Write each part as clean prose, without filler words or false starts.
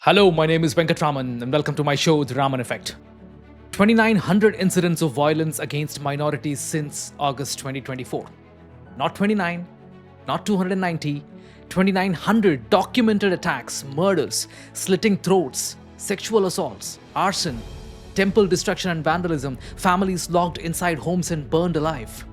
Hello, my name is Venkatraman and welcome to my show, The Raman Effect. 2,900 incidents of violence against minorities since August 2024. Not 29, not 290, 2,900 documented attacks, murders, slitting throats, sexual assaults, arson, temple destruction and vandalism, families locked inside homes and burned alive.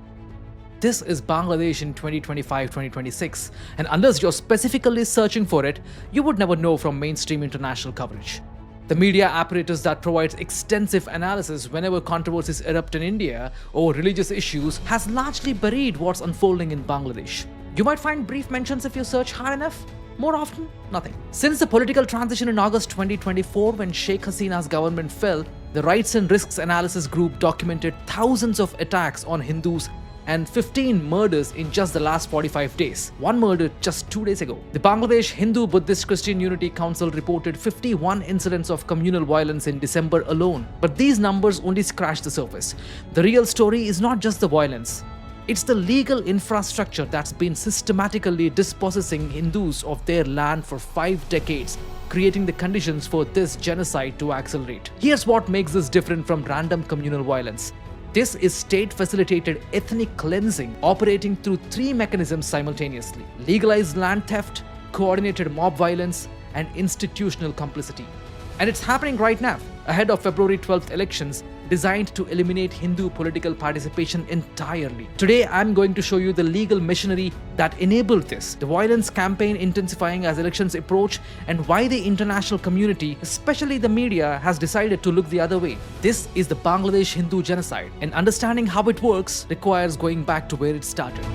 This is Bangladesh in 2025-2026, and unless you're specifically searching for it, you would never know from mainstream international coverage. The media apparatus that provides extensive analysis whenever controversies erupt in India or religious issues has largely buried what's unfolding in Bangladesh. You might find brief mentions if you search hard enough. More often, nothing. Since the political transition in August 2024, when Sheikh Hasina's government fell, the Rights and Risks Analysis Group documented thousands of attacks on Hindus and 15 murders in just the last 45 days. One murder just 2 days ago. The Bangladesh Hindu Buddhist Christian Unity Council reported 51 incidents of communal violence in December alone. But these numbers only scratch the surface. The real story is not just the violence. It's the legal infrastructure that's been systematically dispossessing Hindus of their land for 5 decades, creating the conditions for this genocide to accelerate. Here's what makes this different from random communal violence. This is state-facilitated ethnic cleansing operating through 3 mechanisms simultaneously: legalized land theft, coordinated mob violence, and institutional complicity. And it's happening right now, ahead of February 12th elections, designed to eliminate Hindu political participation entirely. Today, I'm going to show you the legal machinery that enabled this, the violence campaign intensifying as elections approach, and why the international community, especially the media, has decided to look the other way. This is the Bangladesh Hindu genocide, and understanding how it works requires going back to where it started.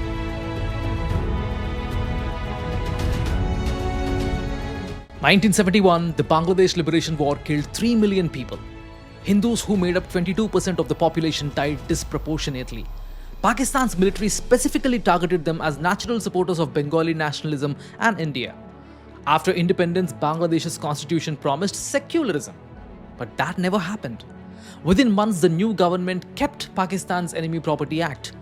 1971, the Bangladesh Liberation War killed 3 million people. Hindus, who made up 22% of the population, died disproportionately. Pakistan's military specifically targeted them as natural supporters of Bengali nationalism and India. After independence, Bangladesh's constitution promised secularism. But that never happened. Within months, the new government kept Pakistan's Enemy Property Act.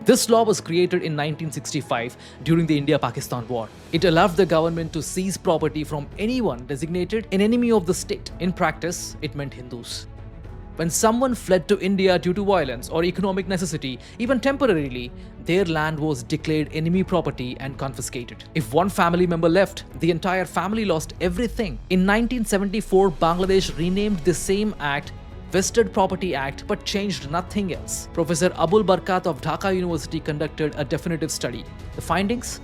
This law was created in 1965 during the India-Pakistan War. It allowed the government to seize property from anyone designated an enemy of the state. In practice, it meant Hindus. When someone fled to India due to violence or economic necessity, even temporarily, their land was declared enemy property and confiscated. If one family member left, the entire family lost everything. In 1974, Bangladesh renamed the same act Vested Property Act, but changed nothing else. Professor Abul Barkat of Dhaka University conducted a definitive study. The findings?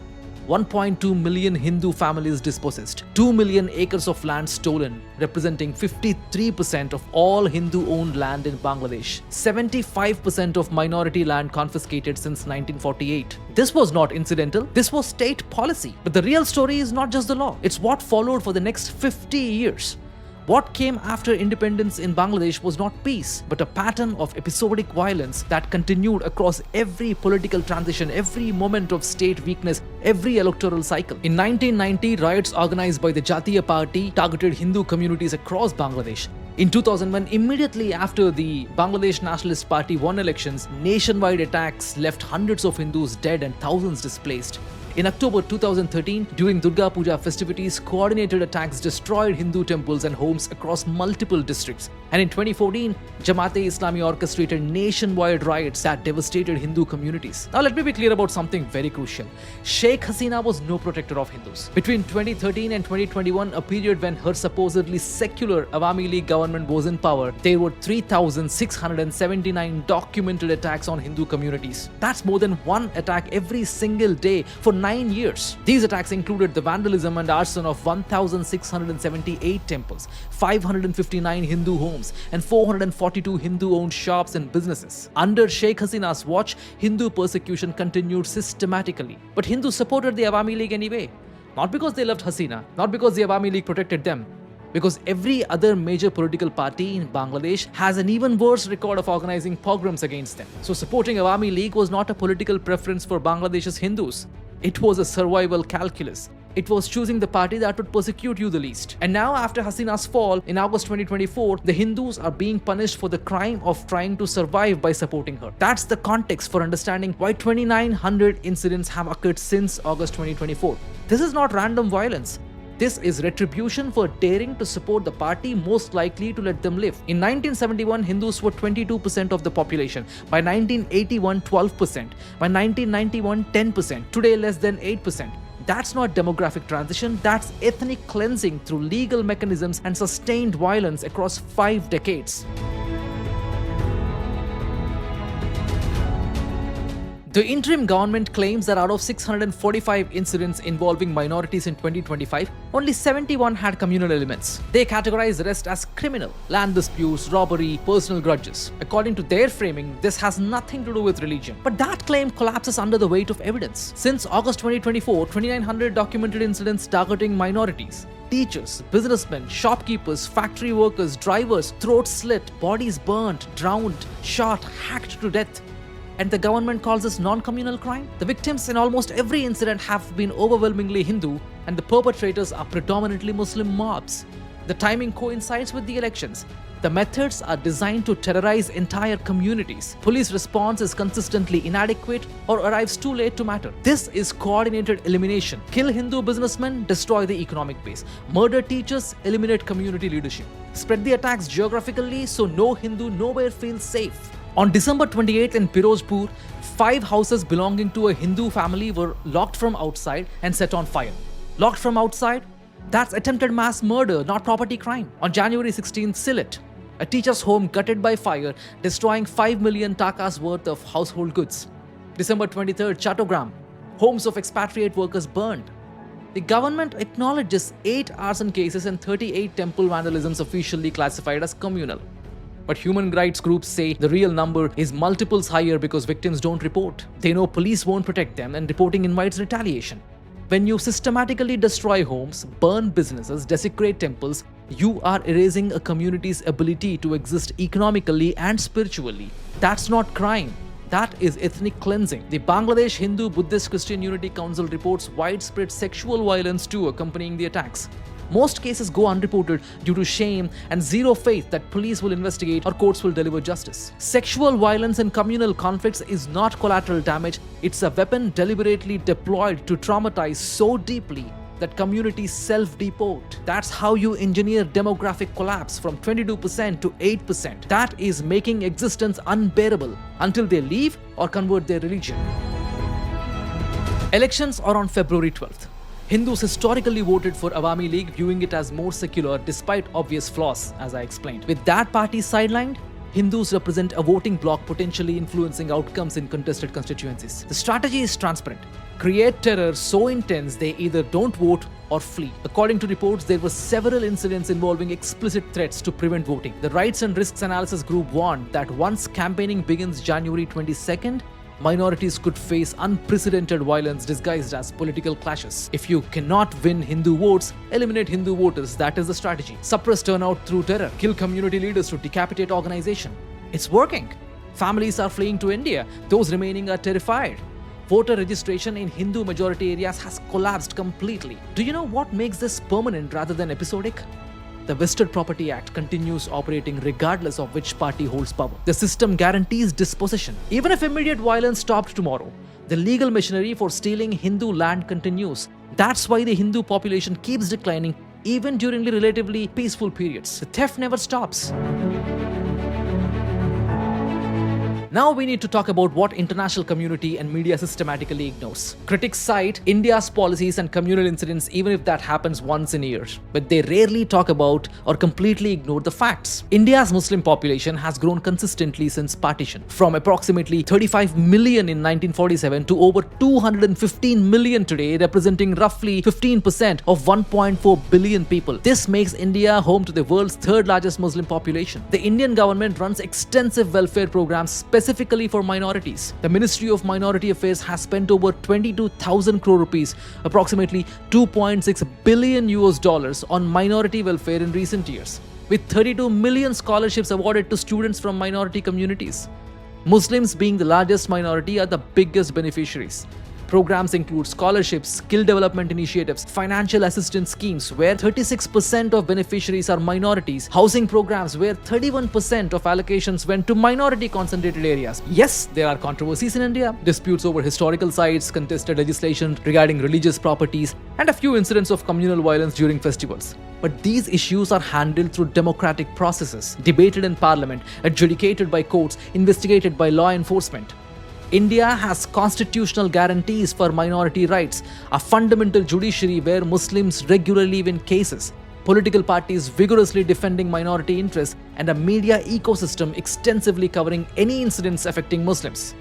1.2 million Hindu families dispossessed, 2 million acres of land stolen, representing 53% of all Hindu-owned land in Bangladesh, 75% of minority land confiscated since 1948. This was not incidental, this was state policy. But the real story is not just the law, it's what followed for the next 50 years. What came after independence in Bangladesh was not peace, but a pattern of episodic violence that continued across every political transition, every moment of state weakness, every electoral cycle. In 1990, riots organized by the Jatiya Party targeted Hindu communities across Bangladesh. In 2001, immediately after the Bangladesh Nationalist Party won elections, nationwide attacks left hundreds of Hindus dead and thousands displaced. In October 2013, during Durga Puja festivities, coordinated attacks destroyed Hindu temples and homes across multiple districts. And in 2014, Jamaat-e-Islami orchestrated nationwide riots that devastated Hindu communities. Now let me be clear about something very crucial. Sheikh Hasina was no protector of Hindus. Between 2013 and 2021, a period when her supposedly secular Awami League government was in power, there were 3,679 documented attacks on Hindu communities. That's more than one attack every single day for 9 years. These attacks included the vandalism and arson of 1,678 temples, 559 Hindu homes, and 442 Hindu-owned shops and businesses. Under Sheikh Hasina's watch, Hindu persecution continued systematically. But Hindus supported the Awami League anyway. Not because they loved Hasina, not because the Awami League protected them, because every other major political party in Bangladesh has an even worse record of organizing pogroms against them. So supporting Awami League was not a political preference for Bangladesh's Hindus. It was a survival calculus. It was choosing the party that would persecute you the least. And now, after Hasina's fall in August 2024, the Hindus are being punished for the crime of trying to survive by supporting her. That's the context for understanding why 2,900 incidents have occurred since August 2024. This is not random violence. This is retribution for daring to support the party most likely to let them live. In 1971, Hindus were 22% of the population. By 1981, 12%. By 1991, 10%. Today, less than 8%. That's not demographic transition, that's ethnic cleansing through legal mechanisms and sustained violence across 5 decades. The interim government claims that out of 645 incidents involving minorities in 2025, only 71 had communal elements. They categorize the rest as criminal, land disputes, robbery, personal grudges. According to their framing, this has nothing to do with religion. But that claim collapses under the weight of evidence. Since August 2024, 2,900 documented incidents targeting minorities. Teachers, businessmen, shopkeepers, factory workers, drivers, throats slit, bodies burnt, drowned, shot, hacked to death. And the government calls this non-communal crime? The victims in almost every incident have been overwhelmingly Hindu, and the perpetrators are predominantly Muslim mobs. The timing coincides with the elections. The methods are designed to terrorize entire communities. Police response is consistently inadequate or arrives too late to matter. This is coordinated elimination. Kill Hindu businessmen, destroy the economic base. Murder teachers, eliminate community leadership. Spread the attacks geographically so no Hindu nowhere feels safe. On December 28th in Pirojpur, 5 houses belonging to a Hindu family were locked from outside and set on fire. Locked from outside? That's attempted mass murder, not property crime. On January 16th, Sylhet, a teacher's home gutted by fire, destroying 5 million takas worth of household goods. December 23rd, Chattogram, homes of expatriate workers burned. The government acknowledges 8 arson cases and 38 temple vandalisms officially classified as communal. But human rights groups say the real number is multiples higher because victims don't report. They know police won't protect them and reporting invites retaliation. When you systematically destroy homes, burn businesses, desecrate temples, you are erasing a community's ability to exist economically and spiritually. That's not crime. That is ethnic cleansing. The Bangladesh Hindu Buddhist Christian Unity Council reports widespread sexual violence too accompanying the attacks. Most cases go unreported due to shame and zero faith that police will investigate or courts will deliver justice. Sexual violence in communal conflicts is not collateral damage, it's a weapon deliberately deployed to traumatize so deeply that communities self-deport. That's how you engineer demographic collapse from 22% to 8%. That is making existence unbearable until they leave or convert their religion. Elections are on February 12th. Hindus historically voted for Awami League, viewing it as more secular despite obvious flaws, as I explained. With that party sidelined, Hindus represent a voting bloc potentially influencing outcomes in contested constituencies. The strategy is transparent. Create terror so intense they either don't vote or flee. According to reports, there were several incidents involving explicit threats to prevent voting. The Rights and Risks Analysis Group warned that once campaigning begins January 22nd, minorities could face unprecedented violence disguised as political clashes. If you cannot win Hindu votes, eliminate Hindu voters. That is the strategy. Suppress turnout through terror. Kill community leaders to decapitate organization. It's working. Families are fleeing to India. Those remaining are terrified. Voter registration in Hindu majority areas has collapsed completely. Do you know what makes this permanent rather than episodic? The Vested Property Act continues operating regardless of which party holds power. The system guarantees dispossession. Even if immediate violence stopped tomorrow, the legal machinery for stealing Hindu land continues. That's why the Hindu population keeps declining even during the relatively peaceful periods. The theft never stops. Now we need to talk about what international community and media systematically ignores. Critics cite India's policies and communal incidents even if that happens once in a year, but they rarely talk about or completely ignore the facts. India's Muslim population has grown consistently since partition, from approximately 35 million in 1947 to over 215 million today, representing roughly 15% of 1.4 billion people. This makes India home to the world's third largest Muslim population. The Indian government runs extensive welfare programs specifically for minorities. The Ministry of Minority Affairs has spent over 22,000 crore rupees, approximately 2.6 billion US dollars on minority welfare in recent years, with 32 million scholarships awarded to students from minority communities. Muslims, being the largest minority, are the biggest beneficiaries. Programs include scholarships, skill development initiatives, financial assistance schemes where 36% of beneficiaries are minorities, housing programs where 31% of allocations went to minority concentrated areas. Yes, there are controversies in India, disputes over historical sites, contested legislation regarding religious properties, and a few incidents of communal violence during festivals. But these issues are handled through democratic processes, debated in parliament, adjudicated by courts, investigated by law enforcement. India has constitutional guarantees for minority rights, a fundamental judiciary where Muslims regularly win cases, political parties vigorously defending minority interests, and a media ecosystem extensively covering any incidents affecting Muslims.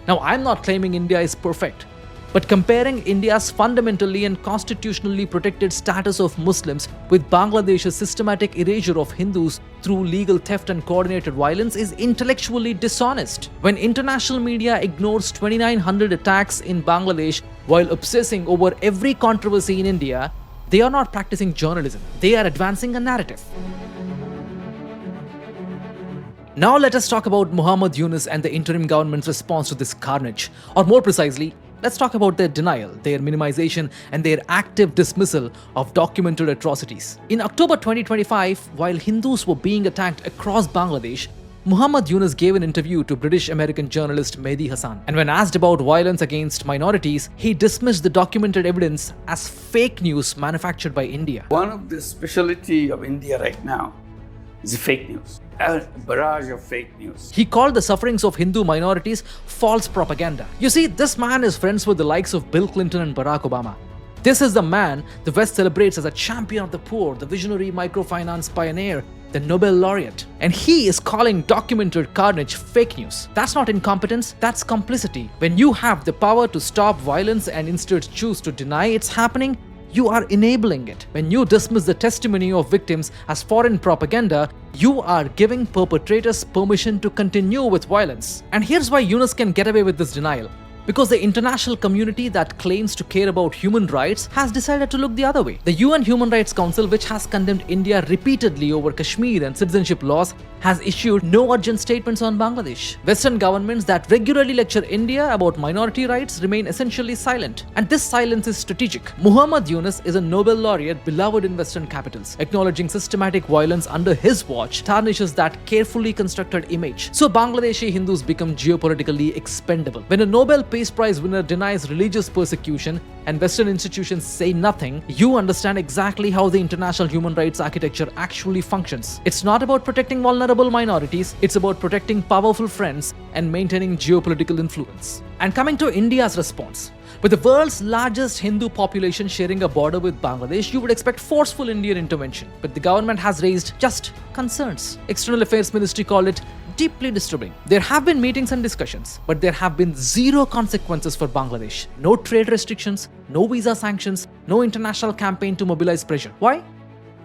Now, I'm not claiming India is perfect, but comparing India's fundamentally and constitutionally protected status of Muslims with Bangladesh's systematic erasure of Hindus through legal theft and coordinated violence is intellectually dishonest. When international media ignores 2,900 attacks in Bangladesh while obsessing over every controversy in India, they are not practicing journalism. They are advancing a narrative. Now let us talk about Muhammad Yunus and the interim government's response to this carnage. Or more precisely, let's talk about their denial, their minimization, and their active dismissal of documented atrocities. In October 2025, while Hindus were being attacked across Bangladesh, Muhammad Yunus gave an interview to British-American journalist Mehdi Hassan. And when asked about violence against minorities, he dismissed the documented evidence as fake news manufactured by India. One of the specialty of India right now is fake news. A barrage of fake news. He called the sufferings of Hindu minorities false propaganda. You see, this man is friends with the likes of Bill Clinton and Barack Obama. This is the man the West celebrates as a champion of the poor, the visionary microfinance pioneer, the Nobel laureate. And he is calling documented carnage fake news. That's not incompetence, that's complicity. When you have the power to stop violence and instead choose to deny it's happening, you are enabling it. When you dismiss the testimony of victims as foreign propaganda, you are giving perpetrators permission to continue with violence. And here's why Yunus can get away with this denial. Because the international community that claims to care about human rights has decided to look the other way. The UN Human Rights Council, which has condemned India repeatedly over Kashmir and citizenship laws, has issued no urgent statements on Bangladesh. Western governments that regularly lecture India about minority rights remain essentially silent. And this silence is strategic. Muhammad Yunus is a Nobel laureate beloved in Western capitals. Acknowledging systematic violence under his watch tarnishes that carefully constructed image. So Bangladeshi Hindus become geopolitically expendable. When a Nobel Peace Prize winner denies religious persecution and Western institutions say nothing, you understand exactly how the international human rights architecture actually functions. It's not about protecting vulnerable minorities, it's about protecting powerful friends and maintaining geopolitical influence. And coming to India's response. With the world's largest Hindu population sharing a border with Bangladesh, you would expect forceful Indian intervention. But the government has raised just concerns. External Affairs Ministry called it deeply disturbing. There have been meetings and discussions, but there have been zero consequences for Bangladesh. No trade restrictions, no visa sanctions, no international campaign to mobilize pressure. Why?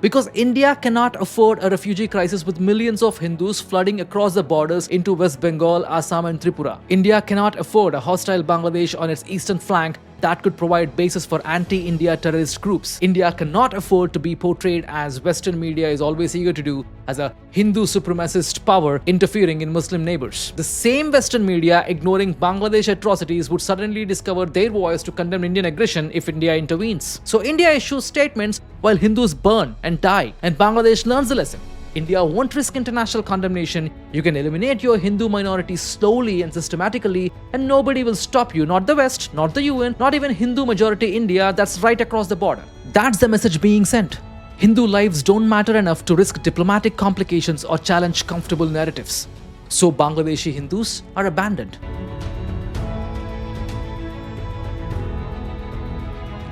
Because India cannot afford a refugee crisis with millions of Hindus flooding across the borders into West Bengal, Assam and Tripura. India cannot afford a hostile Bangladesh on its eastern flank that could provide basis for anti-India terrorist groups. India cannot afford to be portrayed, as Western media is always eager to do, as a Hindu supremacist power interfering in Muslim neighbors. The same Western media ignoring Bangladesh atrocities would suddenly discover their voice to condemn Indian aggression if India intervenes. So India issues statements while Hindus burn and die, and Bangladesh learns the lesson. India won't risk international condemnation. You can eliminate your Hindu minority slowly and systematically, and nobody will stop you. Not the West, not the UN, not even Hindu majority India that's right across the border. That's the message being sent. Hindu lives don't matter enough to risk diplomatic complications or challenge comfortable narratives. So Bangladeshi Hindus are abandoned.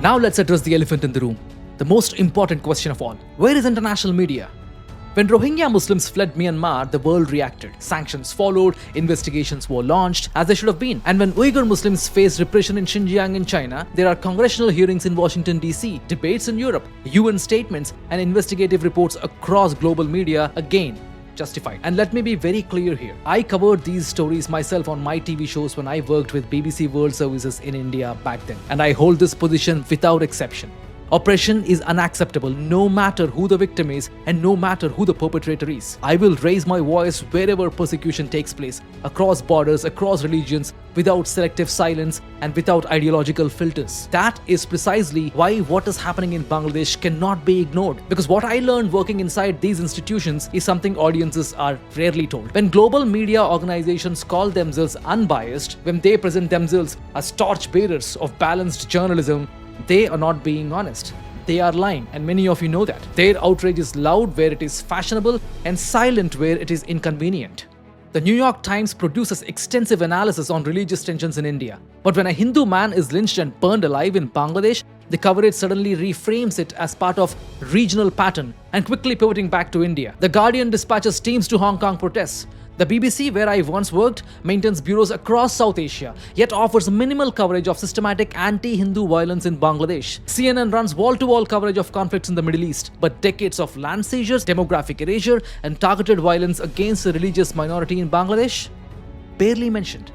Now let's address the elephant in the room. The most important question of all. Where is international media? When Rohingya Muslims fled Myanmar, the world reacted. Sanctions followed, investigations were launched, as they should have been. And when Uyghur Muslims face repression in Xinjiang in China, there are congressional hearings in Washington DC, debates in Europe, UN statements, and investigative reports across global media, again justified. And let me be very clear here. I covered these stories myself on my TV shows when I worked with BBC World Services in India back then. And I hold this position without exception. Oppression is unacceptable no matter who the victim is and no matter who the perpetrator is. I will raise my voice wherever persecution takes place, across borders, across religions, without selective silence, and without ideological filters. That is precisely why what is happening in Bangladesh cannot be ignored. Because what I learned working inside these institutions is something audiences are rarely told. When global media organizations call themselves unbiased, when they present themselves as torchbearers of balanced journalism, they are not being honest. They are lying, and many of you know that. Their outrage is loud where it is fashionable and silent where it is inconvenient. The New York Times produces extensive analysis on religious tensions in India. But when a Hindu man is lynched and burned alive in Bangladesh, the coverage suddenly reframes it as part of regional pattern and quickly pivoting back to India. The Guardian dispatches teams to Hong Kong protests. The BBC, where I once worked, maintains bureaus across South Asia, yet offers minimal coverage of systematic anti-Hindu violence in Bangladesh. CNN runs wall-to-wall coverage of conflicts in the Middle East, but decades of land seizures, demographic erasure, and targeted violence against the religious minority in Bangladesh? Barely mentioned.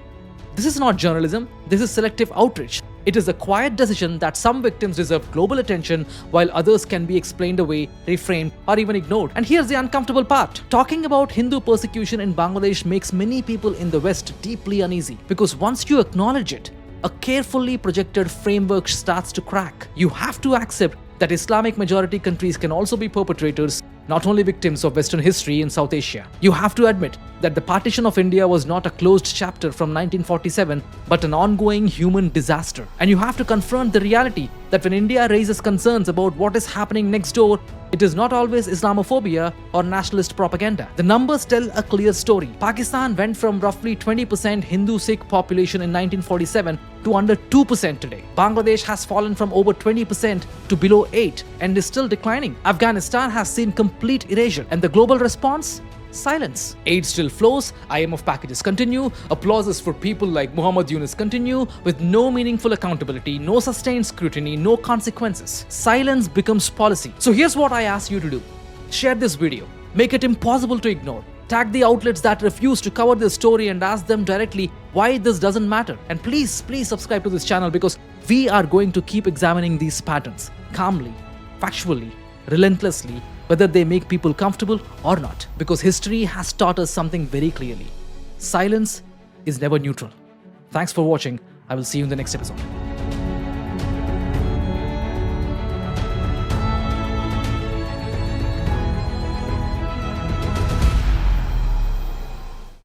This is not journalism, this is selective outrage. It is a quiet decision that some victims deserve global attention while others can be explained away, reframed, or even ignored. And here's the uncomfortable part. Talking about Hindu persecution in Bangladesh makes many people in the West deeply uneasy, because once you acknowledge it, a carefully projected framework starts to crack. You have to accept that Islamic majority countries can also be perpetrators, not only victims of Western history in South Asia. You have to admit that the partition of India was not a closed chapter from 1947, but an ongoing human disaster. And you have to confront the reality that when India raises concerns about what is happening next door, it is not always Islamophobia or nationalist propaganda. The numbers tell a clear story. Pakistan went from roughly 20% Hindu-Sikh population in 1947 to under 2% today. Bangladesh has fallen from over 20% to below 8% and is still declining. Afghanistan has seen complete erasure, and the global response? Silence. Aid still flows, IMF packages continue, applauses for people like Muhammad Yunus continue, with no meaningful accountability, no sustained scrutiny, no consequences. Silence becomes policy. So here's what I ask you to do. Share this video. Make it impossible to ignore. Tag the outlets that refuse to cover this story and ask them directly why this doesn't matter. And please subscribe to this channel, because we are going to keep examining these patterns calmly, factually, relentlessly, whether they make people comfortable or not. Because history has taught us something very clearly. Silence is never neutral. Thanks for watching. I will see you in the next episode.